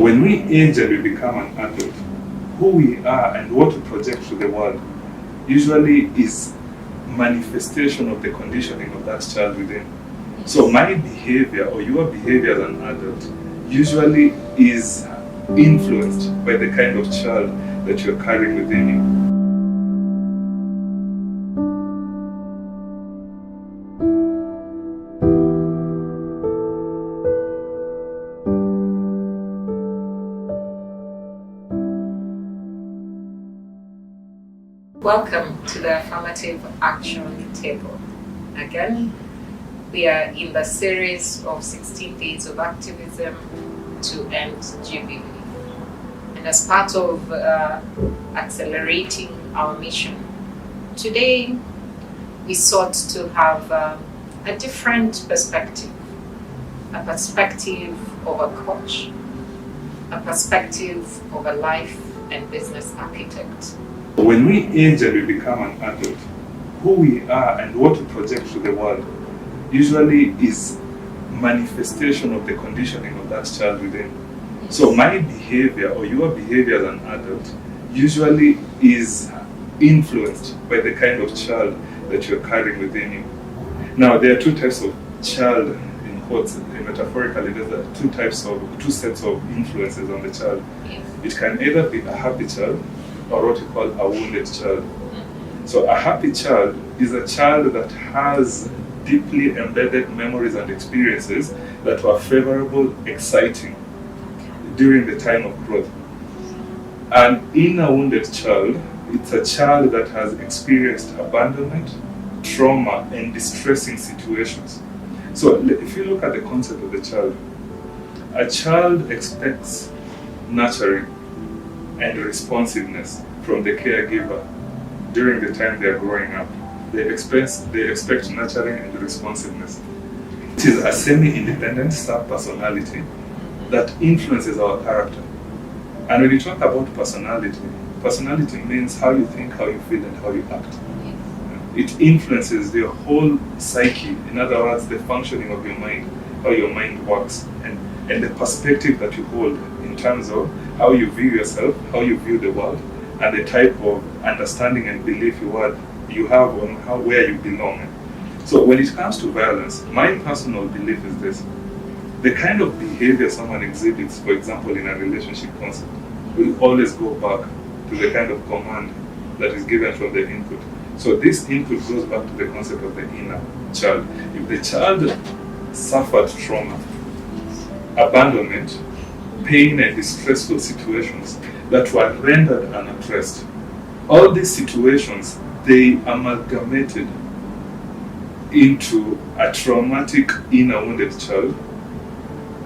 When we age and we become an adult, who we are and what we project to the world usually is manifestation of the conditioning of that child within. So my behavior or your behavior as an adult usually is influenced by the kind of child that you're carrying within you. Welcome to the Affirmative Action Table. Again, we are in the series of 16 Days of Activism to End GBV. And as part of accelerating our mission, today we sought to have a different perspective. A perspective of a coach, a perspective of a life and business architect. When we age and we become an adult, who we are and what we project to the world usually is manifestation of the conditioning of that child within. So my behavior or your behavior as an adult usually is influenced by the kind of child that you're carrying within you. Now there are two types of child, in quotes, metaphorically, there's two sets of influences on the child. It can either be a happy child or what we call a wounded child. So a happy child is a child that has deeply embedded memories and experiences that were favorable, exciting during the time of growth. An inner wounded child, it's a child that has experienced abandonment, trauma, and distressing situations. So if you look at the concept of the child, a child expects nurturing and responsiveness from the caregiver during the time they are growing up. They expect nurturing and responsiveness. It is a semi-independent sub-personality that influences our character. And when you talk about personality means how you think, how you feel, and how you act. It influences your whole psyche. In other words, the functioning of your mind, how your mind works, and the perspective that you hold in terms of how you view yourself, how you view the world, and the type of understanding and belief you have on where you belong. So when it comes to violence, my personal belief is this: the kind of behavior someone exhibits, for example, in a relationship concept, will always go back to the kind of command that is given from the input. So this input goes back to the concept of the inner child. If the child suffered trauma, abandonment, pain, and distressful situations that were rendered unaddressed, all these situations, they amalgamated into a traumatic inner wounded child,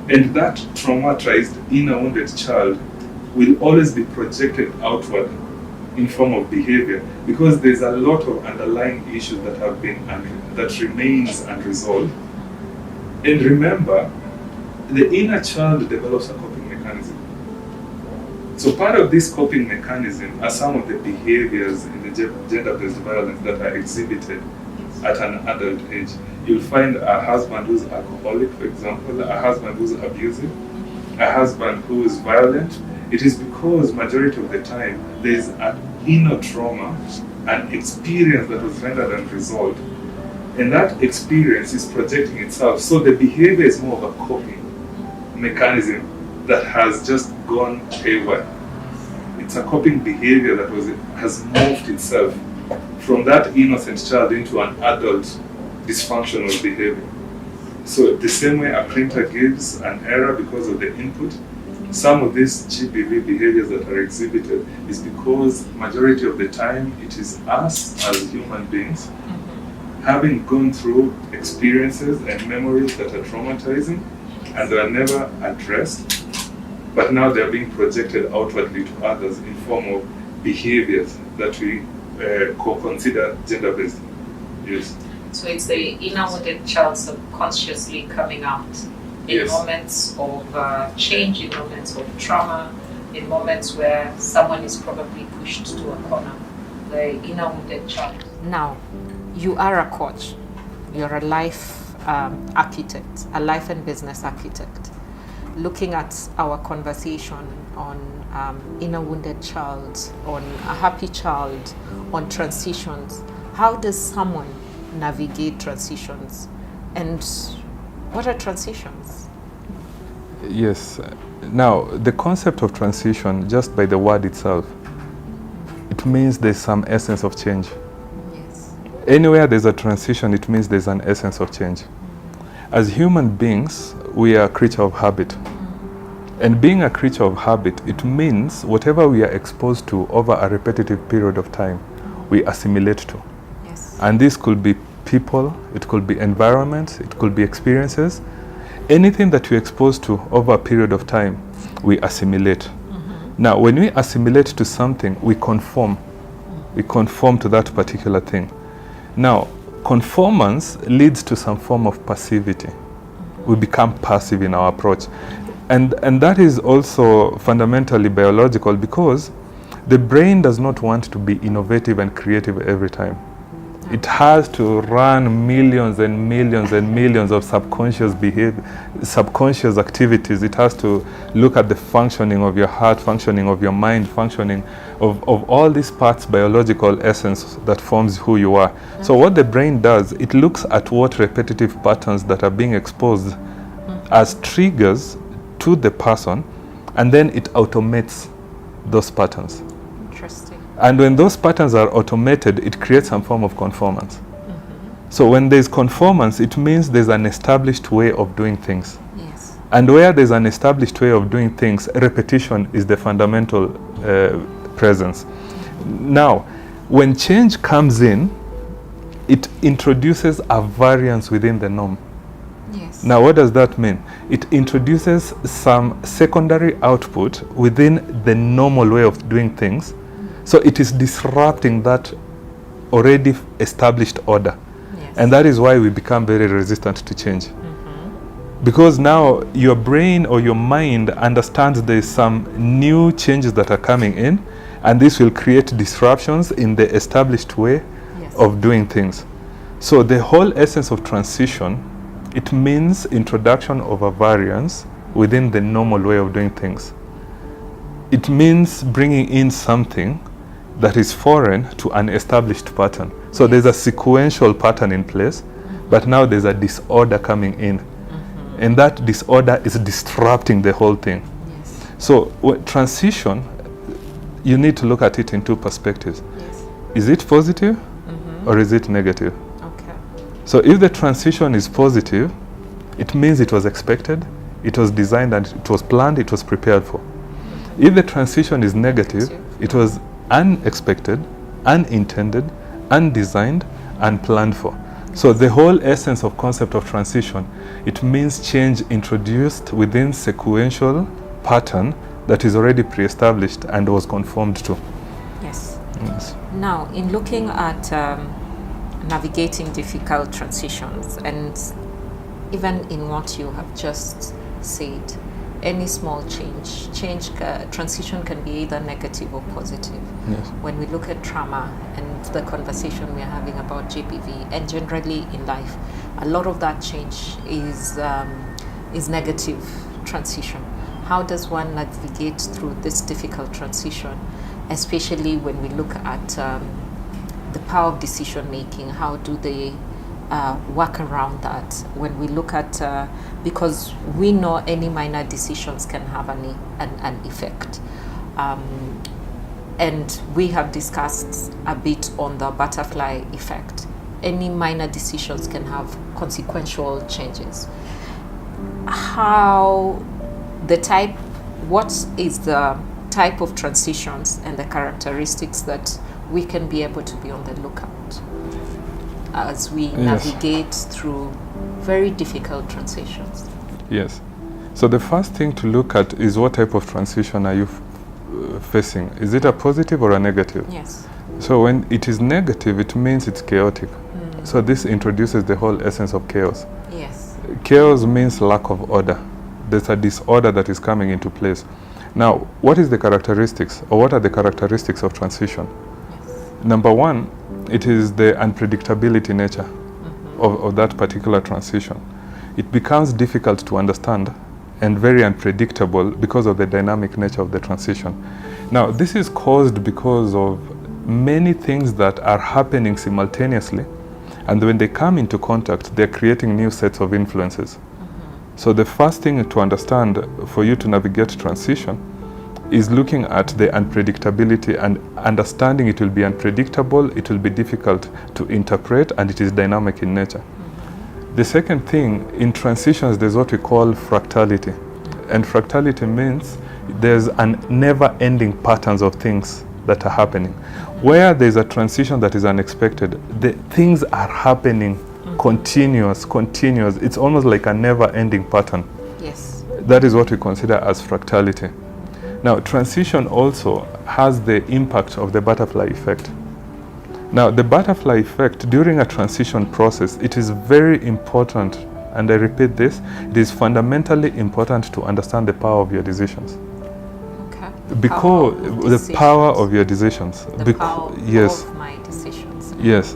and that traumatized inner wounded child will always be projected outward in form of behavior, because there's a lot of underlying issues that remains unresolved. And remember, the inner child develops a coping mechanism. So part of this coping mechanism are some of the behaviors in the gender-based violence that are exhibited at an adult age. You'll find a husband who's alcoholic, for example, a husband who's abusive, a husband who is violent. It is because majority of the time there is an inner trauma, an experience that was rendered unresolved, and that experience is projecting itself. So the behavior is more of a coping mechanism that has just gone haywire. It's a coping behavior that has morphed itself from that innocent child into an adult dysfunctional behavior. So the same way a printer gives an error because of the input, some of these GBV behaviors that are exhibited is because majority of the time it is us as human beings having gone through experiences and memories that are traumatizing, and they are never addressed, but now they are being projected outwardly to others in form of behaviors that we consider gender-based. Yes. So it's the inner wounded child subconsciously coming out in moments of change, in moments of trauma, in moments where someone is probably pushed to a corner. The inner wounded child. Now, you are a coach. You're a life architect, a life and business architect. looking at our conversation on inner wounded child, on a happy child, on transitions, how does someone navigate transitions? And what are transitions? Yes. Now, the concept of transition, just by the word itself, it means there's some essence of change. Yes. Anywhere there's a transition, it means there's an essence of change. As human beings, we are a creature of habit. And being a creature of habit, it means whatever we are exposed to over a repetitive period of time, we assimilate to. Yes. And this could be people, it could be environments, it could be experiences. Anything that you're exposed to over a period of time, we assimilate. Now, when we assimilate to something, we conform. We conform to that particular thing. Now, conformance leads to some form of passivity. We become passive in our approach. And that is also fundamentally biological, because the brain does not want to be innovative and creative every time. It has to run millions and millions and millions of subconscious activities. It has to look at the functioning of your heart, functioning of your mind, functioning of all these parts, biological essence that forms who you are. So what the brain does, it looks at what repetitive patterns that are being exposed as triggers to the person, and then it automates those patterns. Interesting. And when those patterns are automated, it creates some form of conformance. So when there's conformance, it means there's an established way of doing things. Yes. And where there's an established way of doing things, repetition is the fundamental presence. Now, when change comes in, it introduces a variance within the norm. Yes. Now, what does that mean? It introduces some secondary output within the normal way of doing things. So it is disrupting that already established order. Yes. And that is why we become very resistant to change. Because now your brain or your mind understands there's some new changes that are coming in, and this will create disruptions in the established way Yes. of doing things. So the whole essence of transition, it means introduction of a variance within the normal way of doing things. It means bringing in something that is foreign to an established pattern. So there's a sequential pattern in place, but now there's a disorder coming in. And that disorder is disrupting the whole thing. Yes. So transition, you need to look at it in two perspectives. Yes. Is it positive or is it negative? Okay. So if the transition is positive, it means it was expected, it was designed, and it was planned, it was prepared for. If the transition is negative, it was unexpected, unintended, undesigned, unplanned for. So the whole essence of concept of transition, it means change introduced within sequential pattern that is already pre-established and was conformed to. Yes. Yes. Now, in looking at navigating difficult transitions, and even in what you have just said, any small transition can be either negative or positive. Yes. When we look at trauma and the conversation we are having about GBV, and generally in life, a lot of that change is negative transition. How does one navigate through this difficult transition, especially when we look at the power of decision making? How do they work around that? When we look at, because we know any minor decisions can have an effect. And we have discussed a bit on the butterfly effect. Any minor decisions can have consequential changes. What is the type of transitions and the characteristics that we can be able to be on the lookout as we navigate through very difficult transitions? Yes. So the first thing to look at is what type of transition are you facing? Is it a positive or a negative? Yes. So when it is negative, it means it's chaotic. So this introduces the whole essence of chaos. Yes. Chaos means lack of order. There's a disorder that is coming into place. Now, what is the characteristics, or what are the characteristics of transition? Yes. Number one, it is the unpredictability nature of that particular transition. It becomes difficult to understand and very unpredictable because of the dynamic nature of the transition. Now, this is caused because of many things that are happening simultaneously, and when they come into contact, they're creating new sets of influences. So the first thing to understand for you to navigate transition is looking at the unpredictability and understanding it will be unpredictable, it will be difficult to interpret, and it is dynamic in nature. The second thing, in transitions, there's what we call fractality. And fractality means there's an never-ending patterns of things that are happening. Where there's a transition that is unexpected, the things are happening continuous. It's almost like a never-ending pattern. Yes. That is what we consider as fractality. Now, transition also has the impact of the butterfly effect. Now, the butterfly effect during a transition process, it is very important, and I repeat this, it is fundamentally important to understand the power of your decisions. Okay. Because the power of your decisions. The power yes. of my decisions. Yes.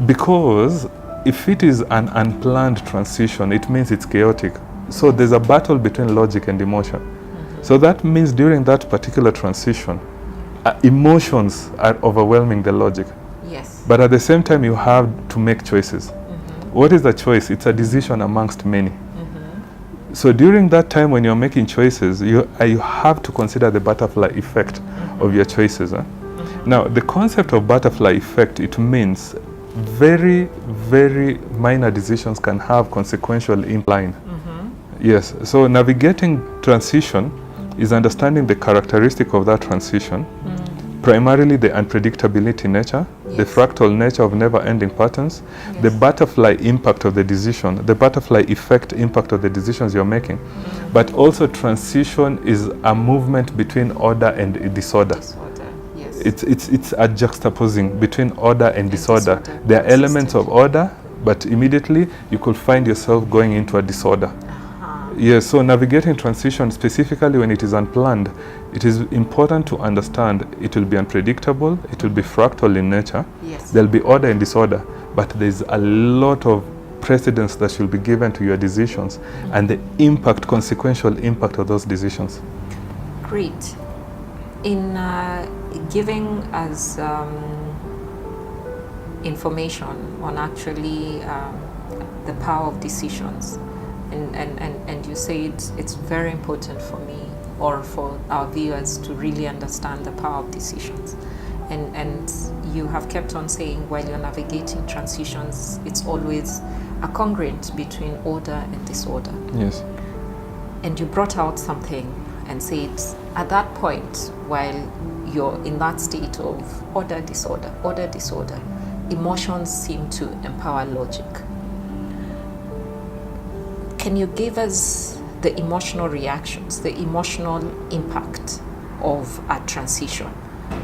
Because if it is an unplanned transition, it means it's chaotic. So there's a battle between logic and emotion. So that means during that particular transition, emotions are overwhelming the logic. Yes. But at the same time, you have to make choices. What is the choice? It's a decision amongst many. So during that time when you're making choices, you have to consider the butterfly effect of your choices. Now, the concept of butterfly effect, it means very, very minor decisions can have consequential impact. Yes, so navigating transition is understanding the characteristic of that transition, primarily the unpredictability nature, the fractal nature of never-ending patterns, the butterfly impact of the decision, the butterfly effect impact of the decisions you're making. But also transition is a movement between order and disorder. Yes. It's a juxtaposing between order and disorder. There are elements of order, but immediately you could find yourself going into a disorder. Yes, so navigating transition, specifically when it is unplanned, it is important to understand it will be unpredictable, it will be fractal in nature, there'll be order and disorder, but there's a lot of precedence that should be given to your decisions and the impact, consequential impact of those decisions. Great. In giving us information on actually the power of decisions, and you say it's very important for me or for our viewers to really understand the power of decisions. And you have kept on saying while you're navigating transitions, it's always a congruence between order and disorder. Yes. And you brought out something and said at that point, while you're in that state of order, disorder, emotions seem to empower logic. Can you give us the emotional reactions, the emotional impact of a transition?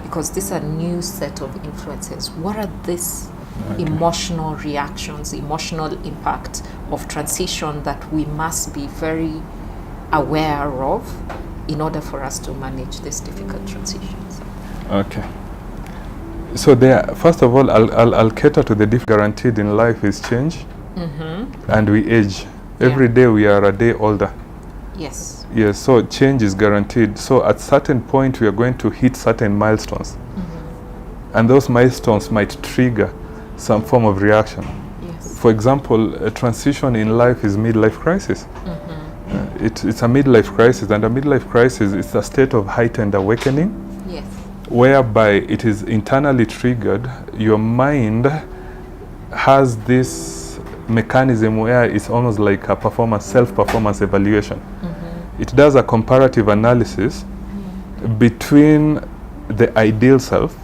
Because this is a new set of influences. What are these emotional reactions, emotional impact of transition that we must be very aware of in order for us to manage these difficult transitions? Okay. So there, first of all, I'll cater to the guaranteed in life is change, and we age. Every day we are a day older. Yes. Yes, so change is guaranteed. So at certain point we are going to hit certain milestones. And those milestones might trigger some form of reaction. Yes. For example, a transition in life is midlife crisis. It's a midlife crisis, and a midlife crisis is a state of heightened awakening. Yes. Whereby it is internally triggered. Your mind has this mechanism where it's almost like a self-performance evaluation. It does a comparative analysis between the ideal self.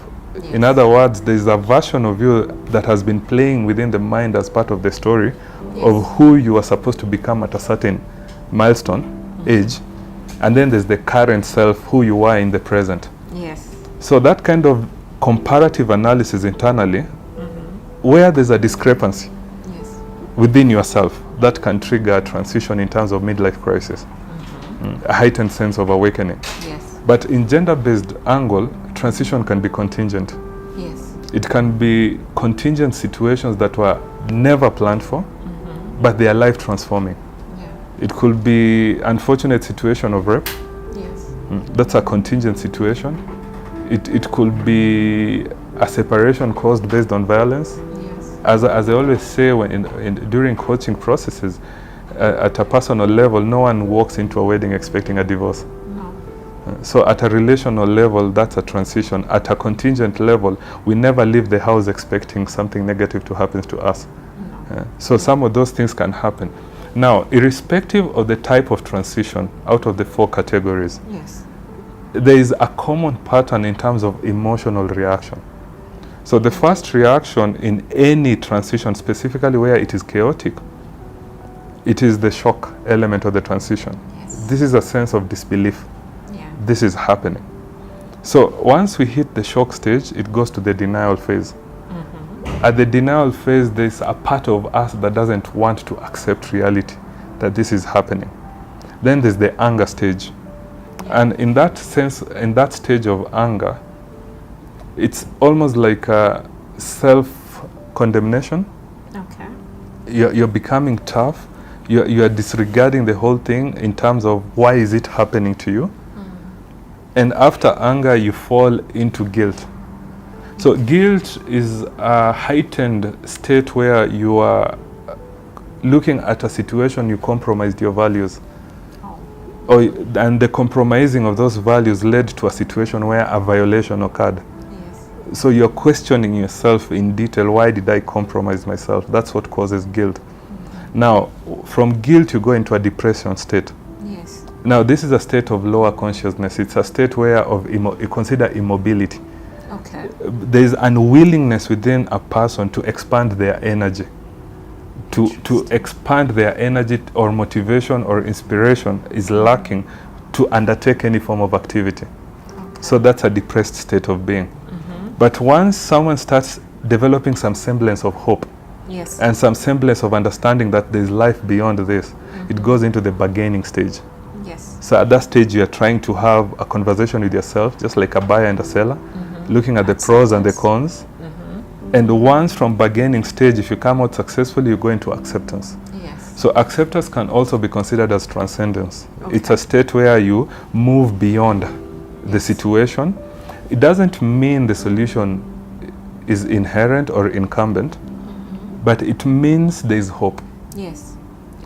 In other words, there's a version of you that has been playing within the mind as part of the story of who you are supposed to become at a certain milestone age, and then there's the current self, who you are in the present. Yes. So that kind of comparative analysis internally, where there's a discrepancy within yourself, that can trigger a transition in terms of midlife crisis, a heightened sense of awakening. Yes. But in gender-based angle, transition can be contingent. Yes. It can be contingent situations that were never planned for, but they are life transforming. It could be unfortunate situation of rape. Yes. That's a contingent situation. It could be a separation caused based on violence. Yes. As I always say, during coaching processes, at a personal level, no one walks into a wedding expecting a divorce. No. So at a relational level, that's a transition. At a contingent level, we never leave the house expecting something negative to happen to us. No. So some of those things can happen. Now, irrespective of the type of transition out of the 4 categories, Yes. there is a common pattern in terms of emotional reaction. So the first reaction in any transition, specifically where it is chaotic, it is the shock element of the transition. Yes. This is a sense of disbelief. Yeah. This is happening. So once we hit the shock stage, it goes to the denial phase. At the denial phase, there's a part of us that doesn't want to accept reality, that this is happening. Then there's the anger stage. And in that sense, in that stage of anger, it's almost like a self-condemnation. Okay. You're becoming tough. You are disregarding the whole thing in terms of why is it happening to you. And after anger, you fall into guilt. So guilt is a heightened state where you are looking at a situation, you compromised your values. And the compromising of those values led to a situation where a violation occurred. Yes. So you're questioning yourself in detail, why did I compromise myself? That's what causes guilt. Now, from guilt, you go into a depression state. Yes. Now, this is a state of lower consciousness. It's a state where you consider immobility. Okay. There is unwillingness within a person to expand their energy. To expand their energy or motivation or inspiration is lacking to undertake any form of activity. Okay. So that's a depressed state of being. But once someone starts developing some semblance of hope, Yes. and some semblance of understanding that there is life beyond this, it goes into the bargaining stage. Yes. So at that stage, you are trying to have a conversation with yourself, just like a buyer and a seller, looking at the pros and the cons. And once from bargaining stage, if you come out successfully, you go into acceptance. Yes. So acceptance can also be considered as transcendence. Okay. It's a state where you move beyond the situation. It doesn't mean the solution is inherent or incumbent, but it means there is hope. Yes.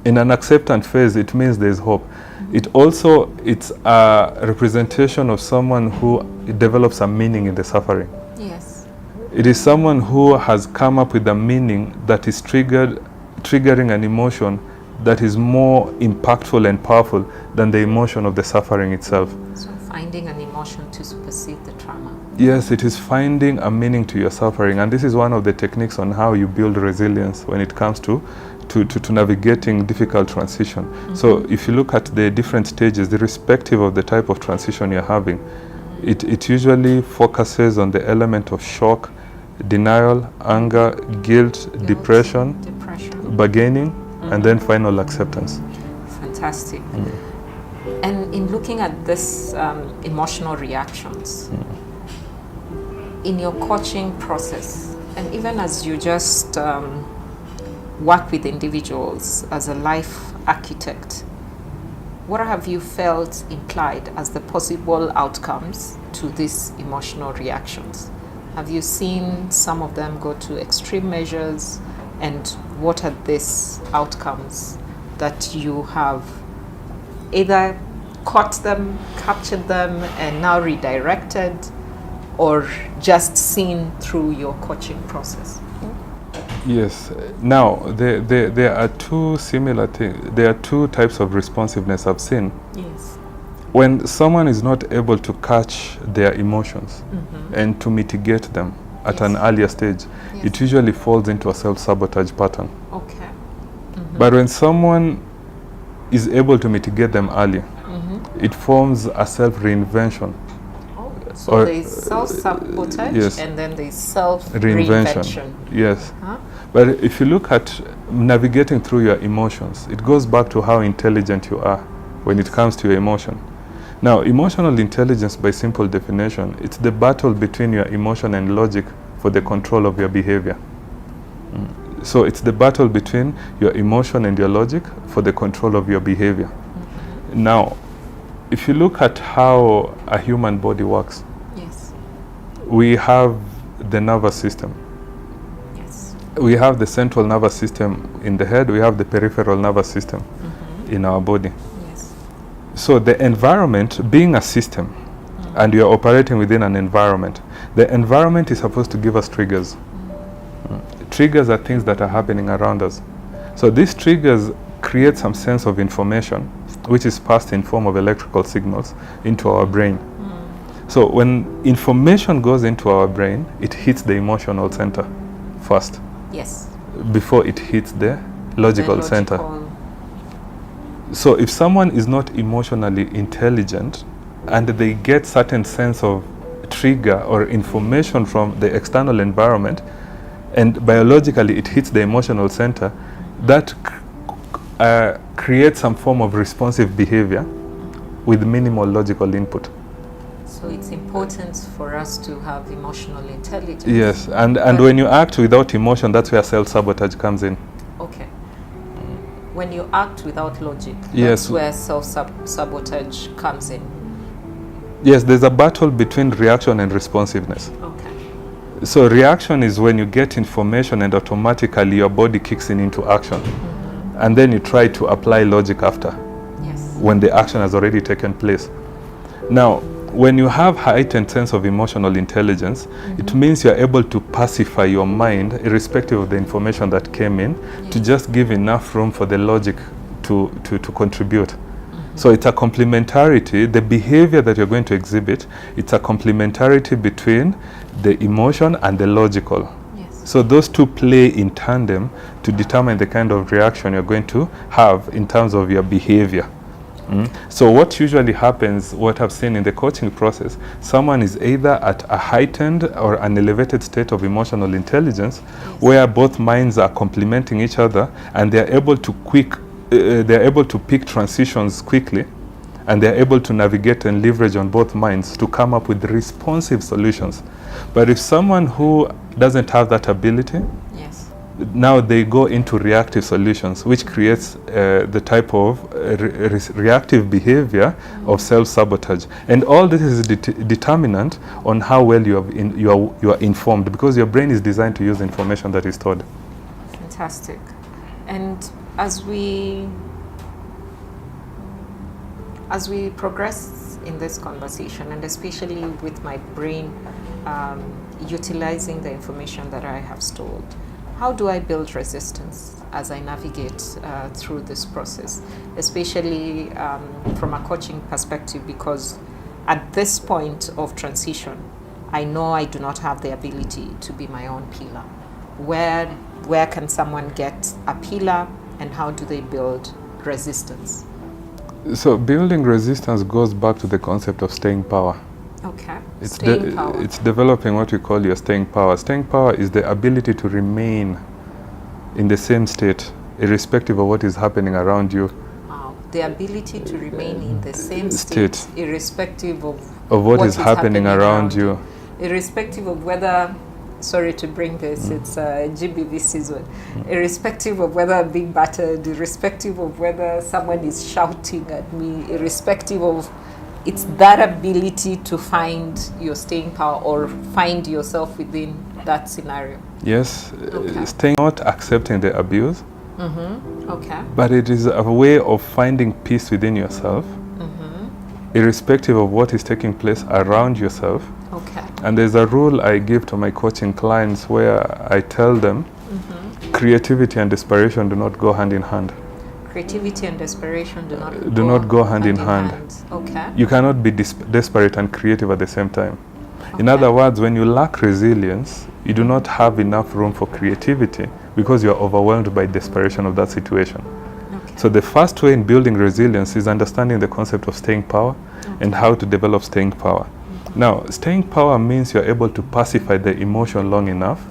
In an acceptance phase, it means there is hope. It's a representation of someone who develops a meaning in the suffering. Yes. It is someone who has come up with a meaning that is triggering an emotion that is more impactful and powerful than the emotion of the suffering itself. So finding an emotion to supersede the trauma. Yes, it is finding a meaning to your suffering, and this is one of the techniques on how you build resilience when it comes to navigating difficult transition. So if you look at the different stages, irrespective of the type of transition you're having, it usually focuses on the element of shock, denial, anger, guilt, depression, bargaining, and then final acceptance. Fantastic. And in looking at this emotional reactions, in your coaching process, and even as you just work with individuals as a life architect, what have you felt implied as the possible outcomes to these emotional reactions? Have you seen some of them go to extreme measures, and what are these outcomes that you have either caught them, captured them, and now redirected, or just seen through your coaching process? Yes. Now, there are two similar things. There are two types of responsiveness I've seen. Yes. When someone is not able to catch their emotions and to mitigate them at an earlier stage, it usually falls into a self-sabotage pattern. Okay. But when someone is able to mitigate them early, it forms a self-reinvention. So there is self-sabotage, and then there is self-reinvention. Yes. But if you look at navigating through your emotions, it goes back to how intelligent you are when it comes to your emotion. Now, emotional intelligence, by simple definition, it's the battle between your emotion and logic for the control of your behavior. So it's the battle between your emotion and your logic for the control of your behavior. Now, if you look at how a human body works, Yes. we have the nervous system. Yes. We have the central nervous system in the head, we have the peripheral nervous system in our body. Yes. So the environment, being a system, and you are operating within an environment, the environment is supposed to give us triggers. Triggers are things that are happening around us. So these triggers create some sense of information, which is passed in form of electrical signals into our brain. So when information goes into our brain, it hits the emotional center first, Yes. before it hits the logical center. So if someone is not emotionally intelligent and they get certain sense of trigger or information from the external environment, and biologically it hits the emotional center, that creates some form of responsive behavior with minimal logical input. So it's important for us to have emotional intelligence. Yes, and when you act without emotion, that's where self-sabotage comes in. Okay. When you act without logic, Yes. that's where self-sabotage comes in. Yes, there's a battle between reaction and responsiveness. Okay. So reaction is when you get information and automatically your body kicks into action. And then you try to apply logic after, Yes. when the action has already taken place. Now, when you have heightened sense of emotional intelligence, it means you're able to pacify your mind, irrespective of the information that came in, to just give enough room for the logic to contribute. So it's a complementarity, the behavior that you're going to exhibit, it's a complementarity between the emotion and the logical. Yes. So those two play in tandem to determine the kind of reaction you're going to have in terms of your behavior. So what usually happens, what I've seen in the coaching process, someone is either at a heightened or an elevated state of emotional intelligence, where both minds are complementing each other and they're able to pick transitions quickly, and they're able to navigate and leverage on both minds to come up with responsive solutions. But if someone who doesn't have that ability, Yes. now they go into reactive solutions, which creates the type of reactive behavior of self-sabotage. And all this is determinant on how well you are informed, because your brain is designed to use information that is stored. Fantastic. And as we progress in this conversation, and especially with my brain utilizing the information that I have stored, how do I build resistance as I navigate through this process, especially from a coaching perspective? Because at this point of transition, I know I do not have the ability to be my own pillar. Where can someone get a pillar, and how do they build resistance? So building resistance goes back to the concept of staying power. Okay. It's Staying power. It's developing what we call your staying power. Staying power is the ability to remain in the same state, irrespective of what is happening around you. Wow. The ability to remain in the same state, irrespective of what is happening around you. Irrespective of whether, sorry to bring this, it's GBV season. Irrespective of whether I'm being battered, irrespective of whether someone is shouting at me, irrespective of, it's that ability to find your staying power or find yourself within that scenario. Yes, Okay. staying, not accepting the abuse, Okay. but it is a way of finding peace within yourself, irrespective of what is taking place around yourself. Okay. And there's a rule I give to my coaching clients where I tell them creativity and desperation do not go hand in hand. Creativity and desperation do not go hand in hand. Okay. You cannot be desperate and creative at the same time. In Okay. other words, when you lack resilience, you do not have enough room for creativity because you are overwhelmed by desperation of that situation. Okay. So the first way in building resilience is understanding the concept of staying power and how to develop staying power. Now, staying power means you're able to pacify the emotion long enough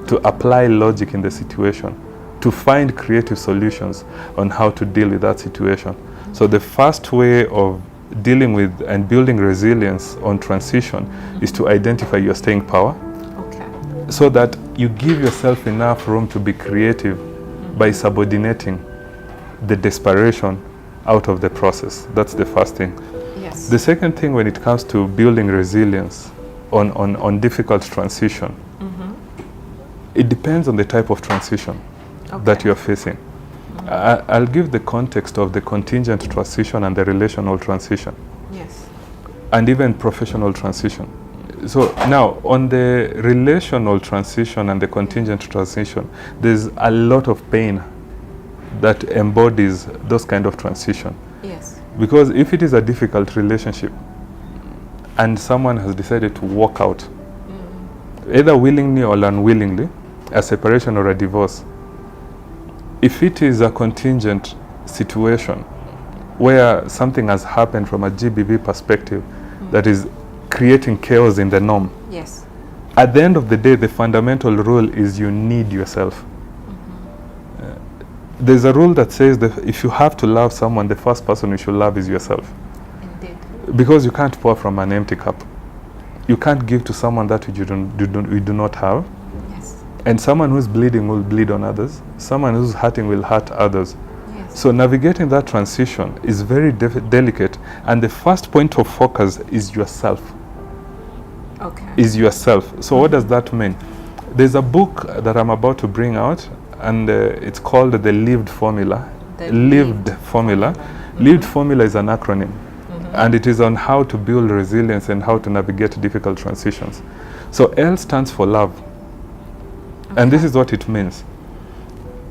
to apply logic in the situation, to find creative solutions on how to deal with that situation. So the first way of dealing with and building resilience on transition is to identify your staying power. Okay. so that you give yourself enough room to be creative by subordinating the desperation out of the process. That's the first thing. Yes. The second thing, when it comes to building resilience on difficult transition, it depends on the type of transition that you're facing. I'll give the context of the contingent transition and the relational transition. Yes. And even professional transition. So now, on the relational transition and the contingent transition, there's a lot of pain that embodies those kind of transition. Yes. Because if it is a difficult relationship and someone has decided to walk out, either willingly or unwillingly, a separation or a divorce, if it is a contingent situation where something has happened from a GBV perspective that is creating chaos in the norm, Yes. at the end of the day, the fundamental rule is you need yourself. There's a rule that says that if you have to love someone, the first person you should love is yourself. Indeed. Because you can't pour from an empty cup. You can't give to someone that you do not have. Yes. And someone who's bleeding will bleed on others. Someone who's hurting will hurt others. Yes. So navigating that transition is very delicate. And the first point of focus is yourself. Okay. Is yourself. So what does that mean? There's a book that I'm about to bring out, and it's called The Lived Formula. The Lived Formula. Lived Formula is an acronym, and it is on how to build resilience and how to navigate difficult transitions. So L stands for love, and this is what it means.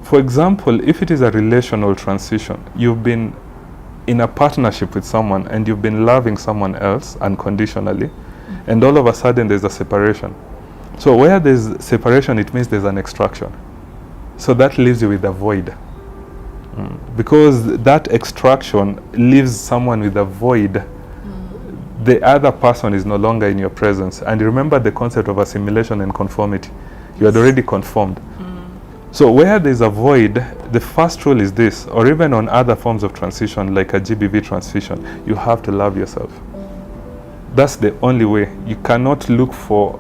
For example, if it is a relational transition, you've been in a partnership with someone and you've been loving someone else unconditionally, and all of a sudden there's a separation. So where there's separation, it means there's an extraction. So that leaves you with a void. Because that extraction leaves someone with a void. The other person is no longer in your presence. And remember the concept of assimilation and conformity. You had already conformed. So where there's a void, the first rule is this, or even on other forms of transition like a GBV transition, you have to love yourself. That's the only way. You cannot look for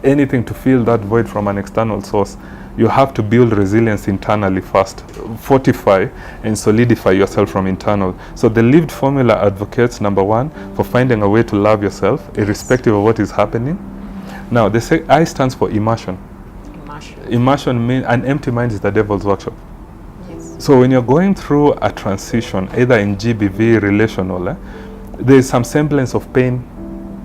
anything to fill that void from an external source. You have to build resilience internally first, fortify and solidify yourself from internal. So the lived formula advocates, number one, for finding a way to love yourself, irrespective of what is happening. Now, the I stands for immersion. Immersion means an empty mind is the devil's workshop. Yes. So when you're going through a transition, either in GBV, relational, there's some semblance of pain,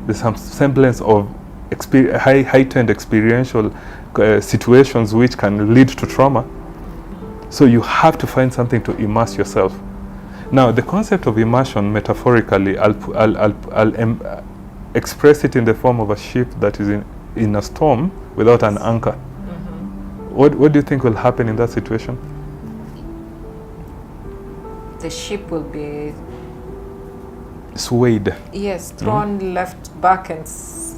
there's some semblance of heightened experiential situations which can lead to trauma. So you have to find something to immerse yourself. Now, the concept of immersion, metaphorically, I'll express it in the form of a ship that is in a storm without an anchor. What do you think will happen in that situation? The ship will be swayed. Yes, thrown left back and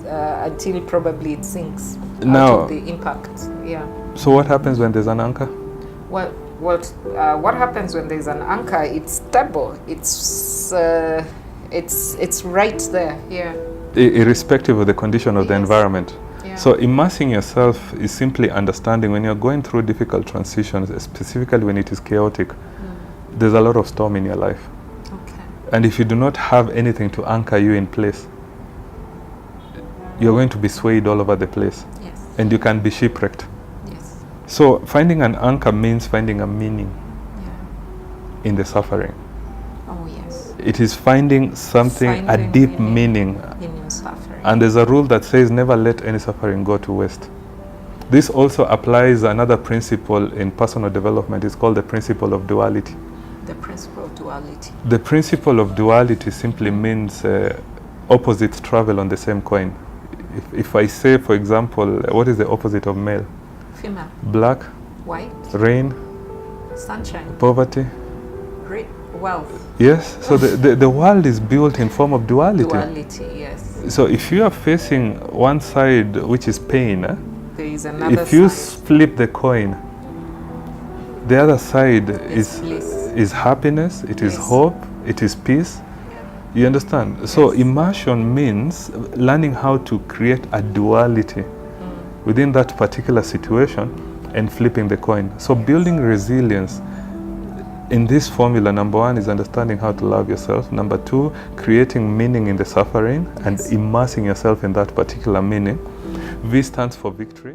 until probably it sinks Now, out of the impact. Yeah. So what happens when there's an anchor? Well, what happens when there's an anchor? It's stable. It's right there. Yeah. Irrespective of the condition of the Yes. environment. Yeah. So immersing yourself is simply understanding when you're going through difficult transitions, specifically when it is chaotic, there's a lot of storm in your life. Okay. And if you do not have anything to anchor you in place, you're going to be swayed all over the place. Yes. And you can be shipwrecked. Yes. So finding an anchor means finding a meaning Yeah. in the suffering. Oh yes. It is finding something, a Finding deep meaning. in your suffering. And there's a rule that says never let any suffering go to waste. This also applies another principle in personal development. It's called the principle of duality. The principle of duality. The principle of duality simply means opposites travel on the same coin. If I say, for example, what is the opposite of male? Female. Black, White. rain, Sunshine. poverty. Wealth. Yes, so the world is built in form of duality. Duality, yes. So if you are facing one side, which is pain, There is another if you side. flip the coin, the other side It's bliss. is happiness, it is Yes. hope, it is peace. You understand? So Yes. immersion means learning how to create a duality within that particular situation and flipping the coin. So building resilience in this formula, number one is understanding how to love yourself. Number two, creating meaning in the suffering and immersing yourself in that particular meaning. V stands for victory.